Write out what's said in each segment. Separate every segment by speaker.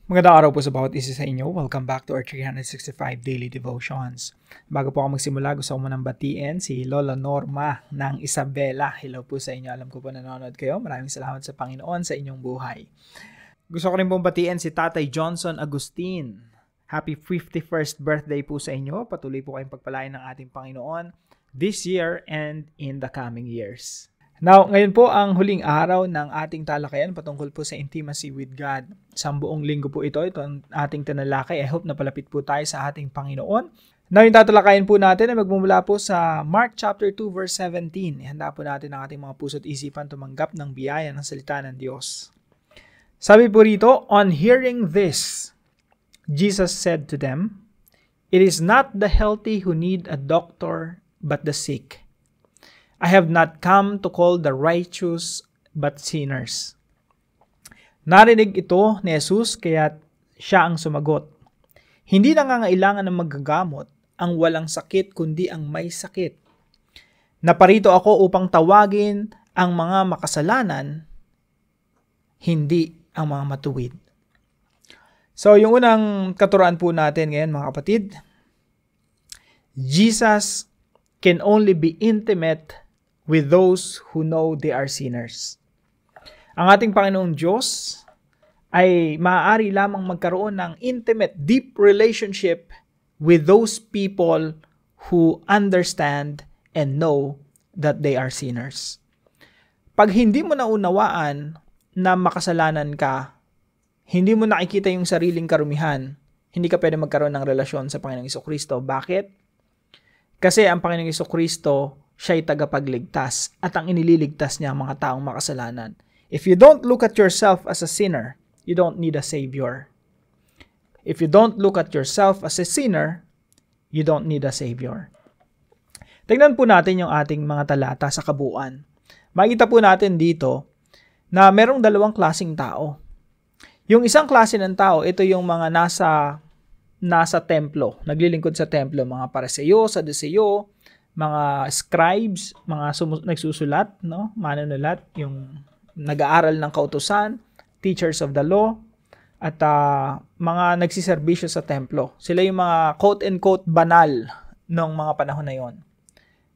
Speaker 1: Magandang araw po sa bawat isa sa inyo. Welcome back to our 365 Daily Devotions. Bago po ako magsimula, gusto ko munang batiin si Lola Norma ng Isabela. Hello po sa inyo. Alam ko po nanonood kayo. Maraming salamat sa Panginoon sa inyong buhay. Gusto ko rin pong batiin si Tatay Johnson Agustin. Happy 51st birthday po sa inyo. Patuloy po kayong pagpalain ng ating Panginoon this year and in the coming years. Now, ngayon po ang huling araw ng ating talakayan patungkol po sa intimacy with God. Sa buong linggo po ito ang ating tinalakay. I hope na palapit po tayo sa ating Panginoon. Now, yung tatalakayan po natin ay magmumula po sa Mark chapter 2 verse 17. Ihanda po natin ang ating mga puso't isipan tumanggap ng biyaya ng salita ng Diyos. Sabi po rito, on hearing this, Jesus said to them, "It is not the healthy who need a doctor, but the sick. I have not come to call the righteous, but sinners." Narinig ito ni Jesus, kaya siya ang sumagot, "Hindi nangangailangan ng maggagamot ang walang sakit, kundi ang may sakit. Naparito ako upang tawagin ang mga makasalanan, hindi ang mga matuwid." So, yung unang katuruan po natin ngayon, mga kapatid, Jesus can only be intimate with those who know they are sinners. Ang ating Panginoong Diyos ay maaari lamang magkaroon ng intimate, deep relationship with those people who understand and know that they are sinners. Pag hindi mo naunawaan na makasalanan ka, hindi mo nakikita yung sariling karumihan, hindi ka pwede magkaroon ng relasyon sa Panginoong Jesucristo. Bakit? Kasi ang Panginoong Jesucristo, siya'y tagapagligtas at ang inililigtas niya ang mga taong makasalanan. If you don't look at yourself as a sinner, you don't need a Savior. If you don't look at yourself as a sinner, you don't need a Savior. Tingnan po natin yung ating mga talata sa kabuuan. Makikita po natin dito na merong dalawang klaseng tao. Yung isang klase ng tao, ito yung mga nasa templo, naglilingkod sa templo, mga Pariseo, Saduceo, mga scribes, mga nagsusulat, no? Manunulat, yung nag-aaral ng kautusan, teachers of the law, at mga nagsiservisyo sa templo. Sila yung mga quote-unquote banal ng mga panahon na yon.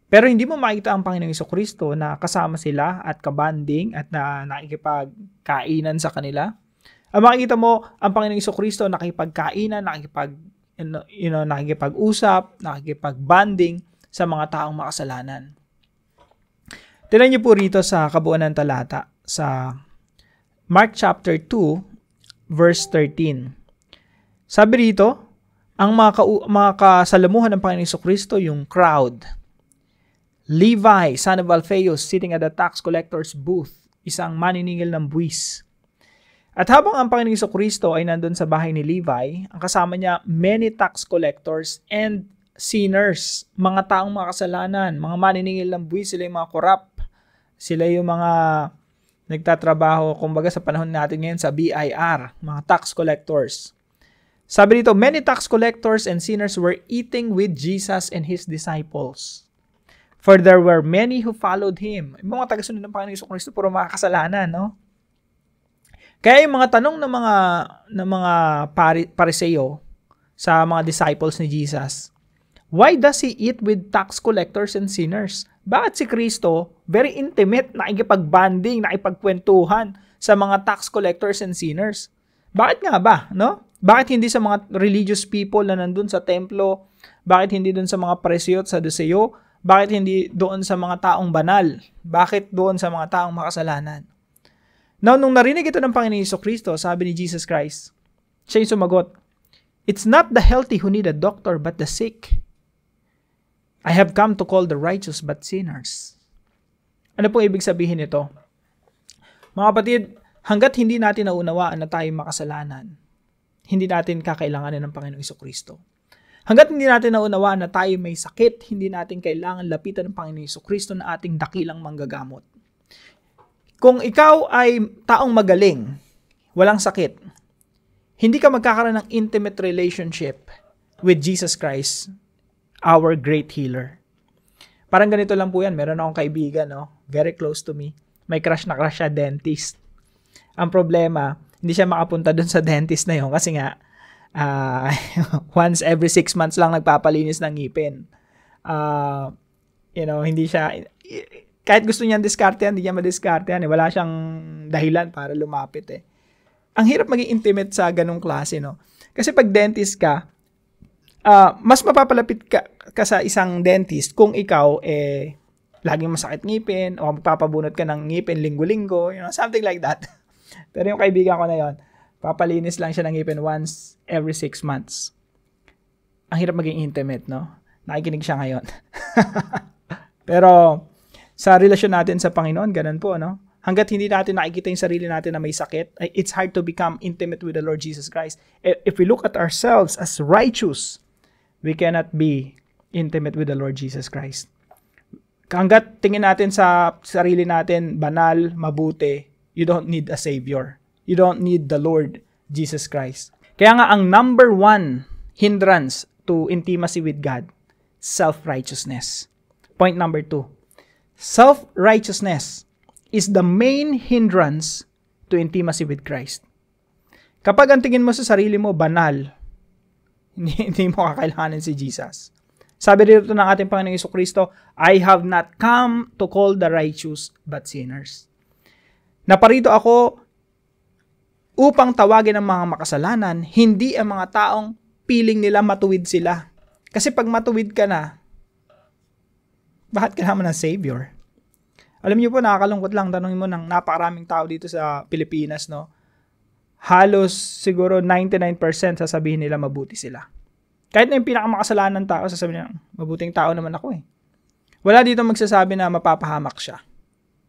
Speaker 1: Pero hindi mo makita ang Panginoong Jesucristo na kasama sila at kabanding at na nakikipagkainan sa kanila. Ang makikita mo, ang Panginoong Jesucristo nakikipagkainan, nakikipag-usap, nakikipagbanding sa mga taong makasalanan. Tingnan niyo po rito sa kabuuan ng talata sa Mark chapter 2 verse 13. Sabi rito, ang mga kasalamuhan ng Panginoong Jesucristo, yung crowd. Levi, son of Alphaeus, sitting at the tax collector's booth, isang maniningil ng buwis. At habang ang Panginoong Jesucristo ay nandun sa bahay ni Levi, ang kasama niya many tax collectors and sinners, mga taong makasalanan, mga maniningil ng buwis, sila yung mga korap, sila yung mga nagtatrabaho, kumbaga sa panahon natin ngayon sa BIR, mga tax collectors. Sabi dito, many tax collectors and sinners were eating with Jesus and His disciples. For there were many who followed Him. Yung mga tagasunod ng Panginoong Jesucristo, puro mga kasalanan, no? Kaya yung mga tanong ng mga Pariseo sa mga disciples ni Jesus, why does He eat with tax collectors and sinners? Bakit si Kristo, very intimate, nakikipagbanding, nakipagkwentuhan sa mga tax collectors and sinners? Bakit nga ba, no? Bakit hindi sa mga religious people na nandun sa templo? Bakit hindi dun sa mga Pariseo at Saduceo? Bakit hindi doon sa mga taong banal? Bakit doon sa mga taong makasalanan? Now, nung narinig ito ng Panginoon Jesucristo, sabi ni Jesus Christ, siya yung sumagot, "It's not the healthy who need a doctor, but the sick. I have come to call the righteous, but sinners." Ano pong ibig sabihin nito? Mga kapatid, hanggat hindi natin naunawaan na tayo makasalanan, hindi natin kakailanganin ng Panginoong Jesucristo. Hanggat hindi natin naunawaan na tayo may sakit, hindi natin kailangan lapitan ng Panginoong Jesucristo na ating dakilang manggagamot. Kung ikaw ay taong magaling, walang sakit, hindi ka magkakaroon ng intimate relationship with Jesus Christ, our great healer. Parang ganito lang po yan. Meron akong kaibigan, no? Very close to me. May crush na crush siya, dentist. Ang problema, Hindi siya makapunta dun sa dentist na yun kasi nga, once every 6 months lang nagpapalinis ng ngipin. Hindi siya, kahit gusto niyang diskartehan, hindi niya madiskartehan. Wala siyang dahilan para lumapit eh. Ang hirap maging intimate sa ganung klase, no? Kasi pag dentist ka, mas mapapalapit ka sa isang dentist kung ikaw laging masakit ngipin o magpapabunot ka ng ngipin linggo-linggo, something like that. Pero yung kaibigan ko na yon, papalinis lang siya ng ngipin once every 6 months. Ang hirap maging intimate, no? Nakikinig siya ngayon. Pero sa relasyon natin sa Panginoon, ganun po, no? Hanggat hindi natin nakikita yung sarili natin na may sakit, it's hard to become intimate with the Lord Jesus Christ. If we look at ourselves as righteous, we cannot be intimate with the Lord Jesus Christ. Hanggat tingin natin sa sarili natin banal, mabuti, you don't need a Savior. You don't need the Lord Jesus Christ. Kaya nga ang number 1 hindrance to intimacy with God, self-righteousness. Point number 2. Self-righteousness is the main hindrance to intimacy with Christ. Kapag ang tingin mo sa sarili mo banal, hindi mo kakailanganin si Jesus. Sabi dito ng ating Panginoong Jesucristo, I have not come to call the righteous but sinners. Naparito ako upang tawagin ang mga makasalanan, hindi ang mga taong piling nila matuwid sila. Kasi pag matuwid ka na, bakit kailangan ng Savior? Alam niyo po, nakakalungkot lang, tanongin mo ng napakaraming tao dito sa Pilipinas, no? Halos siguro 99% sasabihin nila mabuti sila. Kahit na yung pinakamakasalanan ng tao, sasabihin nila, mabuting tao naman ako eh. Wala dito magsasabi na mapapahamak siya.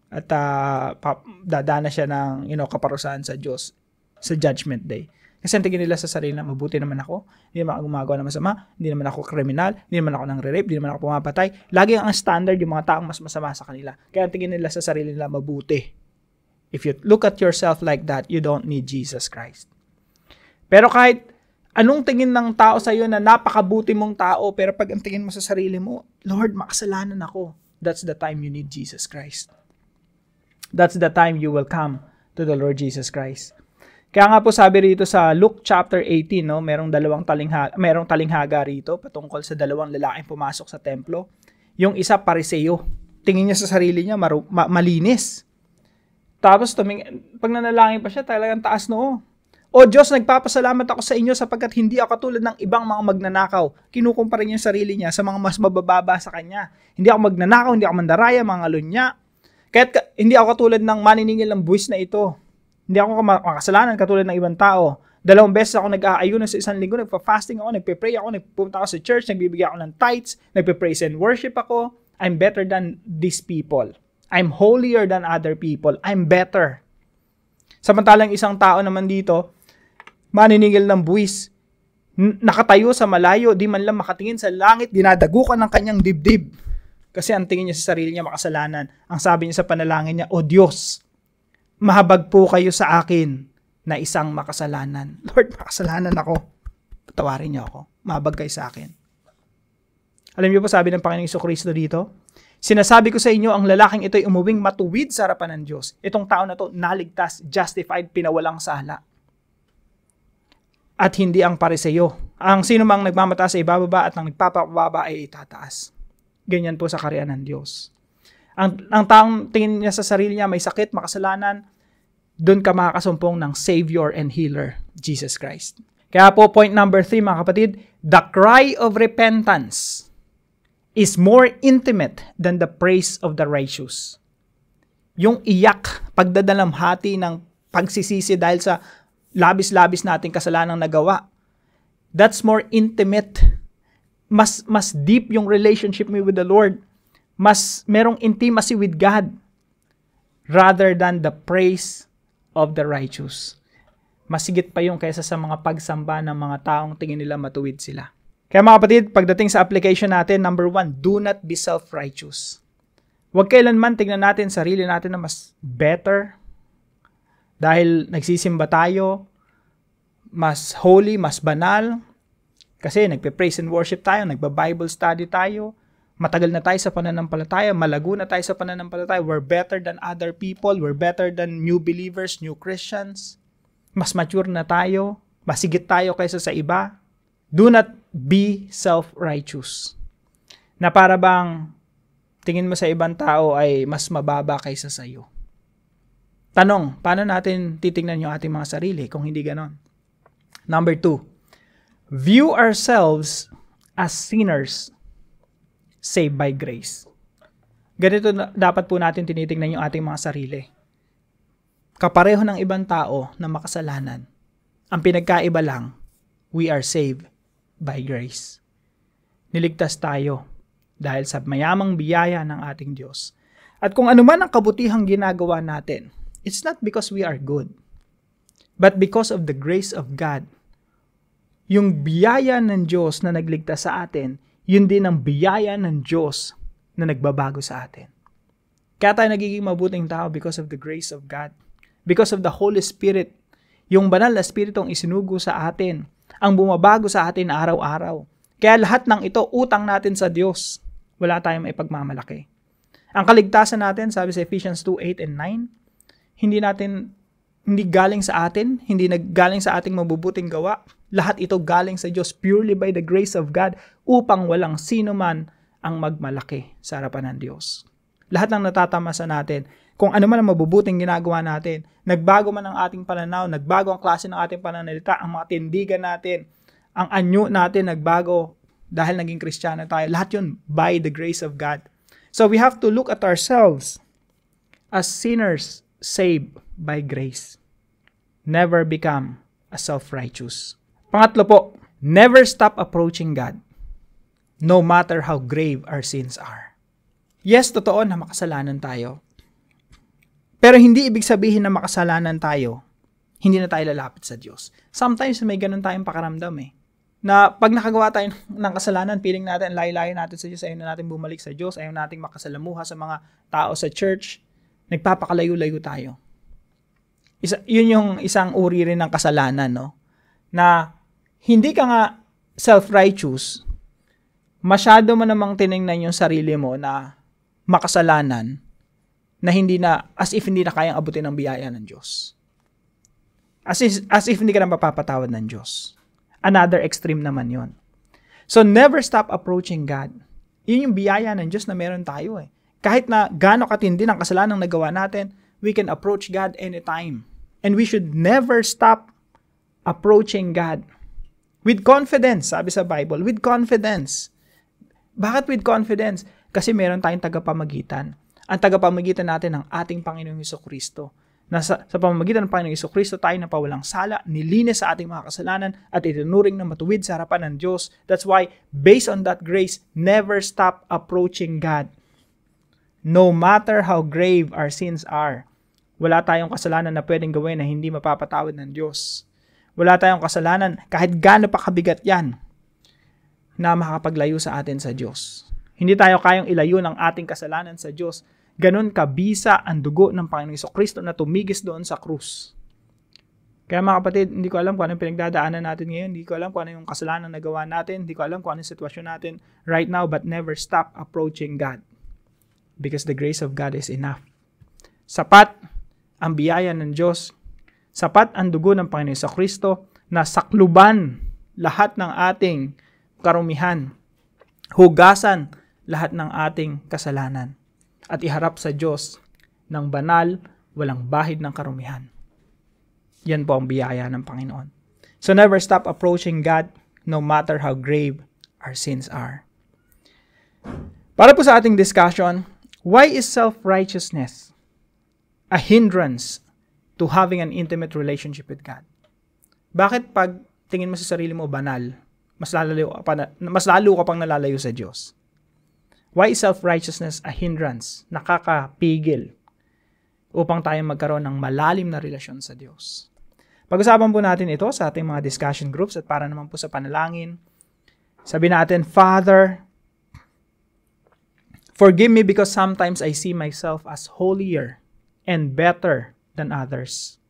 Speaker 1: At dadana siya ng kaparusahan sa Diyos sa Judgment Day. Kasi ang tingin nila sa sarili na mabuti naman ako, hindi naman ako gumagawa ng masama, hindi naman ako kriminal, hindi naman ako nang-rape, hindi naman ako pumapatay. Lagi ang standard yung mga taong mas masama sa kanila. Kaya ang tingin nila sa sarili nila mabuti. If you look at yourself like that, you don't need Jesus Christ. Pero kahit anong tingin ng tao sa iyo na napakabuti mong tao, pero pag ang tingin mo sa sarili mo, Lord, makasalanan ako. That's the time you need Jesus Christ. That's the time you will come to the Lord Jesus Christ. Kaya nga po sabi rito sa Luke chapter 18, no, merong talinghaga rito patungkol sa dalawang lalaking pumasok sa templo. Yung isa pariseo. Tingin niya sa sarili niya malinis. Tapos pag nanalangin pa siya, talagang taas noo. O Diyos, nagpapasalamat ako sa inyo sapagkat hindi ako katulad ng ibang mga magnanakaw. Kinukumpara niya yung sarili niya sa mga mas mabababa sa kanya. Hindi ako magnanakaw, hindi ako mandaraya, mga lunya. Kahit hindi ako katulad ng maniningil ng buwis na ito. Hindi ako makasalanan katulad ng ibang tao. 2 beses ako nag-aayunan sa isang linggo, nagpa-fasting ako, nagpe-pray ako, nagpupunta ako sa church, nagbibigay ako ng tithes, nagpe-praise and worship ako. I'm better than these people. I'm holier than other people. I'm better. Samantalang isang tao naman dito, maniningil ng buwis, nakatayo sa malayo, di man lang makatingin sa langit, dinadagukan ng kanyang dibdib. Kasi ang tingin niya sa sarili niya makasalanan. Ang sabi niya sa panalangin niya, O Diyos, mahabag po kayo sa akin na isang makasalanan. Lord, makasalanan ako. Patawarin niyo ako. Mahabag kayo sa akin. Alam niyo po, sabi ng Panginoong Jesucristo dito, sinasabi ko sa inyo, ang lalaking ito'y umuwing matuwid sa harapan ng Diyos. Itong tao na to, naligtas, justified, pinawalang sala. At hindi ang pariseo. Ang sino mang nagmamataas ay ibababa at ang nagpapababa ay itataas. Ganyan po sa kaharian ng Diyos. Ang taong tingin niya sa sarili niya may sakit, makasalanan, doon ka makakasumpong ng Savior and Healer, Jesus Christ. Kaya po, point number 3, mga kapatid, the cry of repentance is more intimate than the praise of the righteous. Yung iyak, pagdadalamhati ng pagsisisi dahil sa labis-labis nating kasalanang nagawa, that's more intimate. Mas deep yung relationship mo with the Lord. Mas merong intimacy with God rather than the praise of the righteous. Masigit pa yung kaysa sa mga pagsamba ng mga taong tingin nila matuwid sila. Kaya mga kapatid, pagdating sa application natin, number 1, do not be self-righteous. Huwag kailanman tingnan natin sarili natin na mas better dahil nagsisimba tayo, mas holy, mas banal, kasi nagpe-praise and worship tayo, nagba-Bible study tayo, matagal na tayo sa pananampalataya, malago na tayo sa pananampalataya, we're better than other people, we're better than new believers, new Christians. mas mature na tayo, masigit tayo kaysa sa iba. Do not be self-righteous. Na para bang tingin mo sa ibang tao ay mas mababa kaysa sa iyo. Tanong, paano natin titingnan yung ating mga sarili kung hindi ganon? Number 2, view ourselves as sinners saved by grace. Ganito dapat po natin tinitingnan yung ating mga sarili. Kapareho ng ibang tao na makasalanan. Ang pinagkaiba lang, we are saved by grace. Niligtas tayo dahil sa mayamang biyaya ng ating Diyos. At kung ano man ang kabutihang ginagawa natin, it's not because we are good, but because of the grace of God. Yung biyaya ng Diyos na nagligtas sa atin, yun din ang biyaya ng Diyos na nagbabago sa atin. Kaya tayo nagiging mabuting tao because of the grace of God. Because of the Holy Spirit. Yung banal na Espiritong isinugo sa atin, ang bumabago sa atin araw-araw. Kaya lahat ng ito, utang natin sa Diyos. Wala tayong maipagmamalaki. Ang kaligtasan natin, sabi sa Ephesians 2:8 and 9, hindi galing sa atin, hindi naggaling sa ating mabubuting gawa. Lahat ito galing sa Diyos purely by the grace of God upang walang sino man ang magmalaki sa harapan ng Diyos. Lahat ng natatamasa natin, kung ano man ang mabubuting ginagawa natin, nagbago man ang ating pananaw, nagbago ang klase ng ating pananalita, ang mga tindigan natin, ang anyo natin nagbago dahil naging Kristiyano tayo. Lahat yun by the grace of God. So we have to look at ourselves as sinners saved by grace. Never become a self-righteous. Pangatlo po, never stop approaching God, no matter how grave our sins are. Yes, totoo na makasalanan tayo. Pero hindi ibig sabihin na makasalanan tayo, hindi na tayo lalapit sa Diyos. Sometimes may ganun tayong pakaramdam na pag nakagawa tayo ng kasalanan, feeling natin, layo-layo natin sa Diyos, ayaw na natin bumalik sa Diyos, ayaw natin makasalamuha sa mga tao sa church, nagpapakalayo-layo tayo. Yun yung isang uri rin ng kasalanan, no? Na hindi ka nga self-righteous, masyado mo namang tinignan yung sarili mo na makasalanan, na hindi na, as if hindi na kayang abutin ng biyaya ng Diyos. As if hindi ka na mapapatawad ng Diyos. Another extreme naman yon. So, never stop approaching God. Yun yung biyaya ng Diyos na meron tayo Kahit na gaano katindi ng kasalanang nagawa natin, we can approach God anytime. And we should never stop approaching God. With confidence, sabi sa Bible, with confidence. Bakit with confidence? Kasi meron tayong tagapamagitan. Ang tagapamagitan natin ng ating Panginoong Jesucristo. Na sa pamamagitan ng Panginoong Jesucristo tayo napawalang sala, nilinis sa ating mga kasalanan, at itinuring na matuwid sa harapan ng Diyos. That's why, based on that grace, never stop approaching God. No matter how grave our sins are, wala tayong kasalanan na pwedeng gawin na hindi mapapatawad ng Diyos. Wala tayong kasalanan, kahit gaano pa kabigat yan, na makakapaglayo sa atin sa Diyos. Hindi tayo kayang ilayo ng ating kasalanan sa Diyos. Ganon kabisa ang dugo ng Panginoong Jesucristo na tumigis doon sa krus. Kaya mga kapatid, hindi ko alam kung anong pinagdadaanan natin ngayon. Hindi ko alam kung ano yung kasalanan na gawa natin. Hindi ko alam kung ano yung sitwasyon natin right now, but never stop approaching God. Because the grace of God is enough. Sapat ang biyaya ng Diyos. Sapat ang dugo ng Panginoong Jesucristo na sakluban lahat ng ating karumihan. Hugasan lahat ng ating kasalanan. At iharap sa Diyos ng banal, walang bahid ng karumihan. Yan po ang biyaya ng Panginoon. So never stop approaching God no matter how grave our sins are. Para po sa ating discussion, why is self-righteousness a hindrance to having an intimate relationship with God? Bakit pag tingin mo sa sarili mo banal, mas lalo ka pang nalalayo sa Diyos? Why is self-righteousness a hindrance, nakakapigil upang tayo magkaroon ng malalim na relasyon sa Diyos? Pag-usapan po natin ito sa ating mga discussion groups at para naman po sa panalangin. Sabi natin, Father, forgive me because sometimes I see myself as holier and better than others.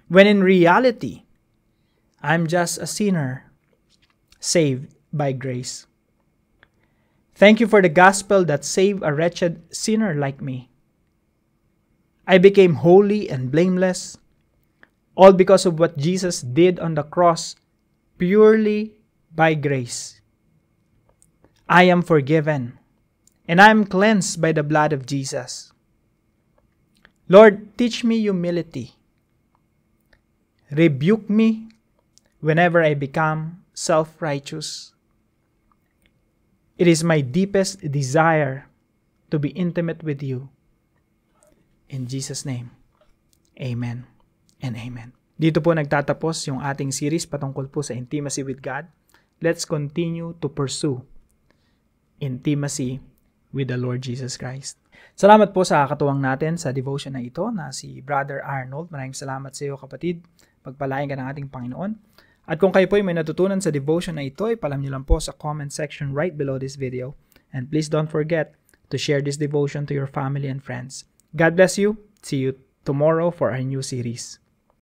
Speaker 1: When in reality, I'm just a sinner saved by grace. Thank you for the gospel that saved a wretched sinner like me. I became holy and blameless All because of what Jesus did on the cross, purely by grace. I am forgiven, and I am cleansed by the blood of Jesus. Lord, teach me humility. Rebuke me whenever I become self-righteous. It is my deepest desire to be intimate with you. In Jesus' name, amen and amen. Dito po nagtatapos yung ating series patungkol po sa intimacy with God. Let's continue to pursue intimacy with the Lord Jesus Christ. Salamat po sa katuwang natin sa devotion na ito na si Brother Arnold. Maraming salamat sa iyo, kapatid. Pagpalain ka ng ating Panginoon. At kung kayo po ay may natutunan sa devotion na ito, ipalam niyo lang po sa comment section right below this video. And please don't forget to share this devotion to your family and friends. God bless you. See you tomorrow for our new series.